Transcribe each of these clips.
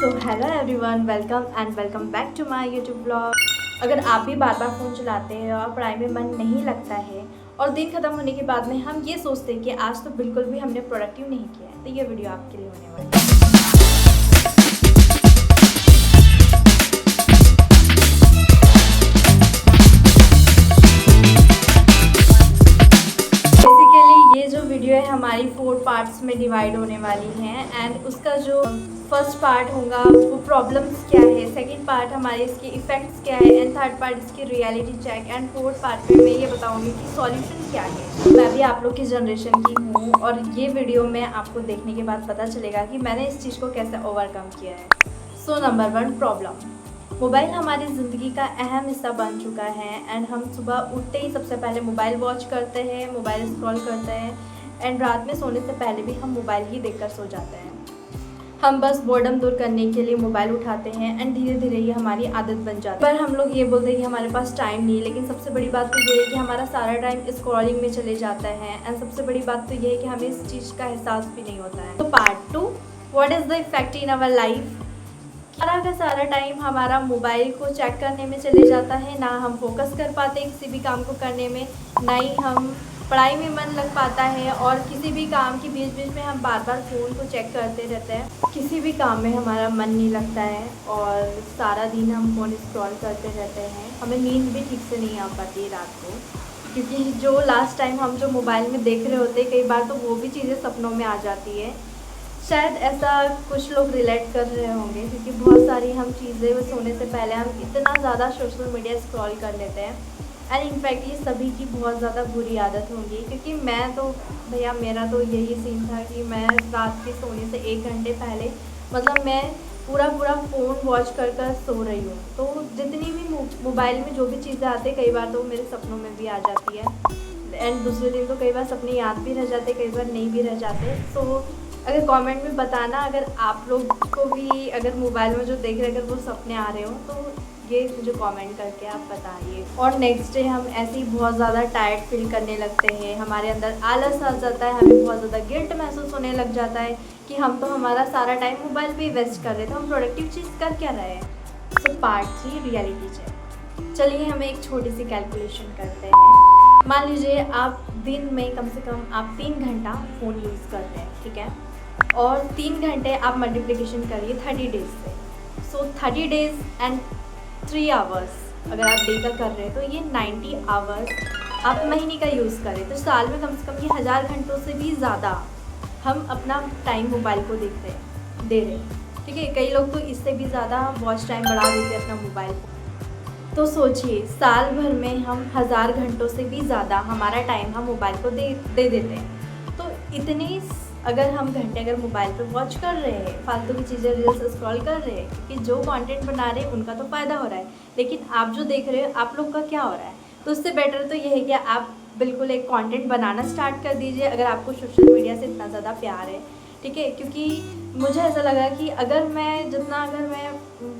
So hello everyone, welcome back to my YouTube blog. अगर आप भी बार बार फ़ोन चलाते हैं और पढ़ाई में मन नहीं लगता है और दिन ख़त्म होने के बाद में हम ये सोचते हैं कि आज तो बिल्कुल भी हमने प्रोडक्टिव नहीं किया है, तो ये वीडियो आपके लिए होने वाली है। ये जो वीडियो है हमारी 4 पार्ट्स में डिवाइड होने वाली हैं एंड उसका जो फर्स्ट पार्ट होगा वो प्रॉब्लम्स क्या है, सेकंड पार्ट हमारे इसके इफ़ेक्ट्स क्या है एंड थर्ड पार्ट इसकी reality check and fourth part में मैं ये बताऊंगी कि सॉल्यूशन क्या है। मैं भी आप लोग की जनरेशन की हूँ और ये वीडियो में आपको देखने के बाद पता चलेगा कि मैंने इस चीज़ को कैसे ओवरकम किया है। So number 1, problem. मोबाइल हमारी ज़िंदगी का अहम हिस्सा बन चुका है एंड हम सुबह उठते ही सबसे पहले मोबाइल वॉच करते हैं, मोबाइल स्क्रॉल करते हैं एंड रात में सोने से पहले भी हम मोबाइल ही देखकर सो जाते हैं। हम बस बोर्डम दूर करने के लिए मोबाइल उठाते हैं एंड धीरे धीरे ये हमारी आदत बन जाती है। पर हम लोग ये बोलते हैं कि हमारे पास टाइम नहीं है, लेकिन सबसे बड़ी बात तो ये है कि हमारा सारा टाइम स्क्रॉलिंग में चले जाता है एंड सबसे बड़ी बात तो ये है कि हमें इस चीज़ का एहसास भी नहीं होता है। तो part 2, what is the effect in our life. सारा टाइम हमारा मोबाइल को चेक करने में चले जाता है, ना हम फोकस कर पाते हैं किसी भी काम को करने में, ना ही हम पढ़ाई में मन लग पाता है और किसी भी काम के बीच बीच में हम बार बार फ़ोन को चेक करते रहते हैं। किसी भी काम में हमारा मन नहीं लगता है और सारा दिन हम फ़ोन स्क्रॉल करते रहते हैं। हमें नींद भी ठीक से नहीं आ पाती है रात को, क्योंकि जो लास्ट टाइम हम जो मोबाइल में देख रहे होते हैं कई बार तो वो भी चीज़ें सपनों में आ जाती है। शायद ऐसा कुछ लोग रिलेट कर रहे होंगे, क्योंकि बहुत सारी हम चीज़ें सोने से पहले हम इतना ज़्यादा सोशल मीडिया स्क्रॉल कर लेते हैं एंड इनफैक्ट ये सभी की बहुत ज़्यादा बुरी आदत होगी। क्योंकि मैं तो भैया मेरा तो यही सीन था कि मैं रात के सोने से 1 घंटे पहले मतलब मैं पूरा फ़ोन वॉच कर सो रही हूँ। तो जितनी भी मोबाइल में जो भी चीज़ें आती है कई बार तो मेरे सपनों में भी आ जाती है एंड दूसरे दिन तो कई बार सपने याद भी रह जाते, कई बार नहीं भी रह जाते। तो अगर कमेंट में बताना अगर आप लोग को भी अगर मोबाइल में जो देख रहे अगर वो सपने आ रहे हो तो ये मुझे कमेंट करके आप बताइए। और नेक्स्ट डे हम ऐसे ही बहुत ज़्यादा टायर्ड फील करने लगते हैं, हमारे अंदर आलस आ जाता है, हमें बहुत ज़्यादा गिल्ट महसूस होने लग जाता है कि हम तो हमारा सारा टाइम मोबाइल पे वेस्ट कर रहे थे, हम प्रोडक्टिव चीज़ कर क्या रहे हैं। So part 3, reality check. चलिए हम एक छोटी सी कैलकुलेशन करते हैं। मान लीजिए आप दिन में कम से कम आप 3 घंटा फ़ोन यूज़ करते हैं, ठीक है, और 3 घंटे आप मल्टीप्लिकेशन करिए 30 डेज़ से। सो 30 डेज़ एंड 3 आवर्स अगर आप डे का कर रहे हैं तो ये 90 आवर्स आप महीने का यूज़ करें तो साल में कम से कम ये 1000 घंटों से भी ज़्यादा हम अपना टाइम मोबाइल को दे रहे हैं, ठीक है। कई लोग तो इससे भी ज़्यादा वॉच टाइम बढ़ा देते हैं अपना मोबाइल को। तो सोचिए साल भर में हम 1000 घंटों से भी ज़्यादा हमारा टाइम हम मोबाइल को दे देते हैं। तो इतनी अगर हम घंटे अगर मोबाइल पे वॉच कर रहे हैं, फालतू की चीज़ें रील्स स्क्रॉल कर रहे हैं, क्योंकि जो कंटेंट बना रहे हैं उनका तो फ़ायदा हो रहा है, लेकिन आप जो देख रहे हो आप लोग का क्या हो रहा है। तो उससे बेटर तो ये है कि आप बिल्कुल एक कंटेंट बनाना स्टार्ट कर दीजिए अगर आपको सोशल मीडिया से इतना ज़्यादा प्यार है, ठीक है। क्योंकि मुझे ऐसा लगा कि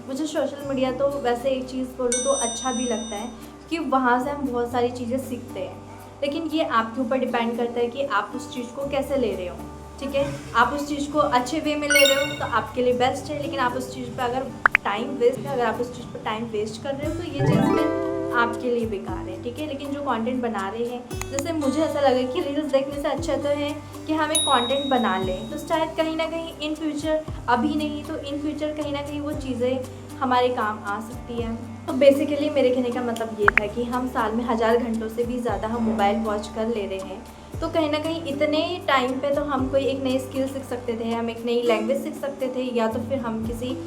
मुझे सोशल मीडिया तो वैसे एक चीज़ बोलूँ तो अच्छा भी लगता है कि वहाँ से हम बहुत सारी चीज़ें सीखते हैं, लेकिन ये आपके ऊपर डिपेंड करता है कि आप उस चीज़ को कैसे ले रहे हो, ठीक है। आप उस चीज़ को अच्छे वे में ले रहे हो तो आपके लिए बेस्ट है, लेकिन आप उस चीज़ पर अगर आप उस चीज़ पर टाइम वेस्ट कर रहे हो तो ये चीज़ फिर आपके लिए बेकार है, ठीक है। लेकिन जो कंटेंट बना रहे हैं, जैसे मुझे ऐसा लगा कि रील्स देखने से अच्छा तो है कि हम एक कंटेंट बना लें, तो शायद कहीं ना कहीं इन फ्यूचर, अभी नहीं तो इन फ्यूचर कहीं ना कहीं वो चीज़ें हमारे काम आ सकती है। तो बेसिकली मेरे कहने का मतलब ये था कि हम साल में 1000 घंटों से भी ज़्यादा हम मोबाइल वॉच कर ले रहे हैं, तो कहीं ना कहीं इतने टाइम पे तो हम कोई एक नई स्किल सीख सकते थे, हम एक नई लैंग्वेज सीख सकते थे, या तो फिर हम किसी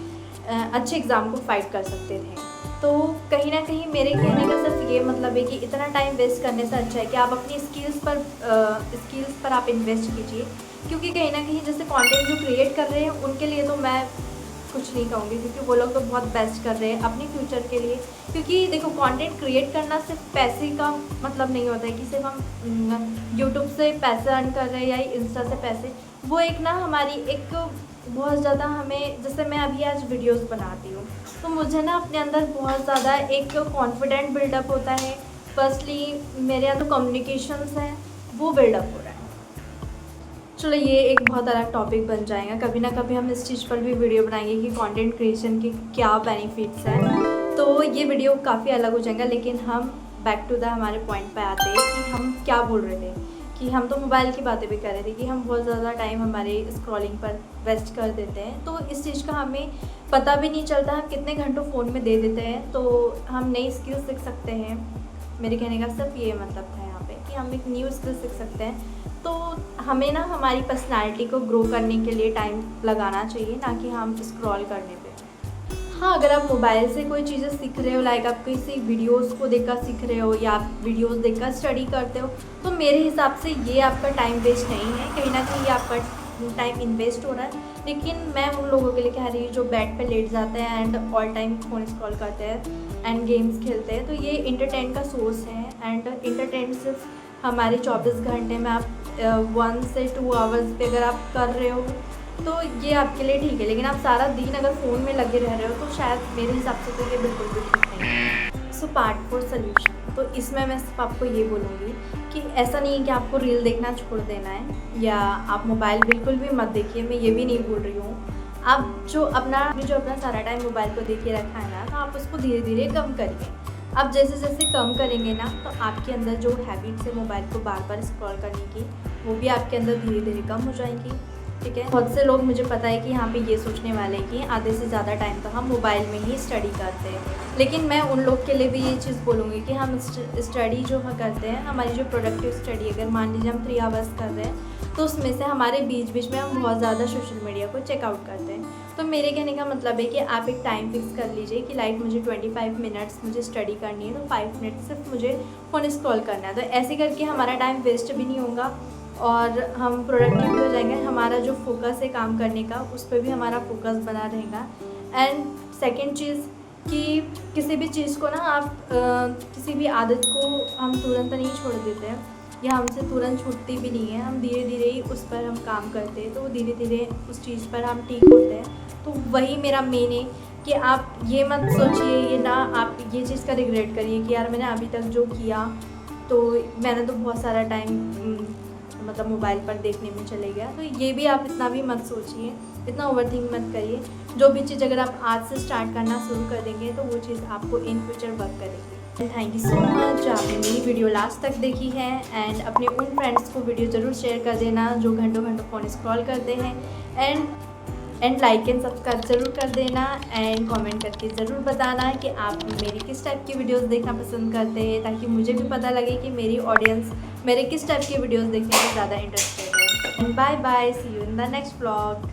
अच्छे एग्ज़ाम को फाइट कर सकते थे। तो कहीं ना कहीं मेरे कहने का सिर्फ ये मतलब है कि इतना टाइम वेस्ट करने से अच्छा है कि आप अपनी स्किल्स पर आप इन्वेस्ट कीजिए। क्योंकि कहीं ना कहीं जैसे कंटेंट जो क्रिएट कर रहे हैं उनके लिए तो मैं कुछ नहीं कहूँगी, क्योंकि वो लोग तो बहुत बेस्ट कर रहे हैं अपने फ्यूचर के लिए। क्योंकि देखो कंटेंट क्रिएट करना सिर्फ पैसे का मतलब नहीं होता है कि सिर्फ हम यूट्यूब से पैसे अर्न कर रहे हैं या इंस्टा से पैसे, वो एक ना हमारी एक बहुत ज़्यादा हमें, जैसे मैं अभी आज वीडियोस बनाती हूँ तो मुझे ना अपने अंदर बहुत ज़्यादा एक कॉन्फिडेंट बिल्डअप होता है। फर्स्टली मेरे अंदर कम्युनिकेशंस हैं वो बिल्डअप हो रहा है। चलो ये एक बहुत अलग टॉपिक बन जाएगा, कभी ना कभी हम इस चीज़ पर भी वीडियो बनाएंगे कि कंटेंट क्रिएशन के क्या बेनिफिट्स हैं। तो ये वीडियो काफ़ी अलग हो जाएगा, लेकिन हम बैक टू द हमारे पॉइंट पे आते हैं कि हम क्या बोल रहे थे। कि हम तो मोबाइल की बातें भी कर रहे थे कि हम बहुत ज़्यादा टाइम हमारे स्क्रॉलिंग पर वेस्ट कर देते हैं, तो इस चीज़ का हमें पता भी नहीं चलता हम कितने घंटों फ़ोन में दे देते हैं। तो हम नई स्किल्स सीख सकते हैं, मेरे कहने का सिर्फ ये मतलब था यहाँ पे कि हम एक न्यू स्किल सीख सकते हैं। तो हमें ना हमारी पर्सनालिटी को ग्रो करने के लिए टाइम लगाना चाहिए, ना कि हम स्क्रॉल करने पे। हाँ, अगर आप मोबाइल से कोई चीज़ें सीख रहे हो, लाइक आप किसी वीडियोस को देखकर सीख रहे हो या आप वीडियोस देखकर स्टडी करते हो, तो मेरे हिसाब से ये आपका टाइम वेस्ट नहीं है, कहीं ना कहीं आपका टाइम इन्वेस्ट हो रहा है। लेकिन मैं उन लोगों के लिए कह रही हूँ जो बेड पे लेट जाते हैं and all time phone scroll करते हैं एंड गेम्स खेलते हैं, तो ये इंटरटेन का सोर्स है। एंड इंटरटेन सिर्फ हमारे 24 घंटे में आप 1 से 2 आवर्स पे अगर आप कर रहे हो तो ये आपके लिए ठीक है, लेकिन आप सारा दिन अगर फ़ोन में लगे रह रहे हो तो शायद मेरे हिसाब से तो ये बिल्कुल भी ठीक नहीं है। सो पार्ट 4 सोल्यूशन, तो इसमें मैं सिर्फ आपको ये बोलूँगी कि ऐसा नहीं है कि आपको रील देखना छोड़ देना है या आप मोबाइल बिल्कुल भी मत देखिए, मैं ये भी नहीं बोल रही हूँ। आप जो अपना सारा टाइम मोबाइल को देखिए रखा है ना, तो आप उसको धीरे धीरे कम करिए। आप जैसे जैसे कम करेंगे ना, तो आपके अंदर जो हैबिट्स है मोबाइल को बार बार स्क्रॉल करने की, वो भी आपके अंदर धीरे धीरे कम हो जाएंगी। ठीक है, बहुत से लोग मुझे पता है कि यहाँ पे ये सोचने वाले हैं कि आधे से ज़्यादा टाइम तो हम मोबाइल में ही स्टडी करते हैं, लेकिन मैं उन लोग के लिए भी ये चीज़ बोलूँगी कि हम स्टडी जो हम करते हैं, हमारी जो प्रोडक्टिव स्टडी, अगर मान लीजिए हम 3 आवर्स कर रहे हैं, तो उसमें से हमारे बीच बीच में हम बहुत ज़्यादा सोशल मीडिया को चेकआउट करते हैं। तो मेरे कहने का मतलब है कि आप एक टाइम फिक्स कर लीजिए कि लाइक मुझे 25 मिनट्स मुझे स्टडी करनी है, तो 5 मिनट सिर्फ मुझे फ़ोन स्क्रॉल करना है। तो ऐसे करके हमारा टाइम वेस्ट भी नहीं होगा और हम प्रोडक्टिव भी हो जाएंगे। हमारा जो फोकस है काम करने का, उस पर भी हमारा फोकस बना रहेगा। एंड सेकेंड चीज़ कि किसी भी चीज़ को ना आप किसी भी आदत को हम तुरंत नहीं छोड़ देते हैं या हमसे तुरंत छूटती भी नहीं है, हम धीरे धीरे ही उस पर हम काम करते हैं, तो धीरे धीरे उस चीज़ पर हम ठीक होते हैं। तो वही मेरा मेन है कि आप ये मत सोचिए, ये ना आप ये चीज़ का रिग्रेट करिए कि यार मैंने अभी तक जो किया तो मैंने तो बहुत सारा टाइम मतलब मोबाइल पर देखने में चले गया। तो ये भी आप इतना भी मत सोचिए, इतना ओवरथिंक मत करिए। जो भी चीज़ अगर आप आज से स्टार्ट करना शुरू कर देंगे तो वो चीज़ आपको इन फ्यूचर वर्क करेगी। थैंक यू सो मच, आपने मेरी वीडियो लास्ट तक देखी है। एंड अपने उन फ्रेंड्स को वीडियो ज़रूर शेयर कर देना जो घंटों घंटों फ़ोन स्क्रॉल करते हैं। एंड लाइक एंड सब्सक्राइब ज़रूर कर देना एंड कमेंट करके ज़रूर बताना कि आप मेरी किस टाइप की वीडियोस देखना पसंद करते हैं, ताकि मुझे भी पता लगे कि मेरी ऑडियंस मेरे किस टाइप की वीडियोस देखने में ज़्यादा इंटरेस्टेड है। Bye bye, see you in the next vlog.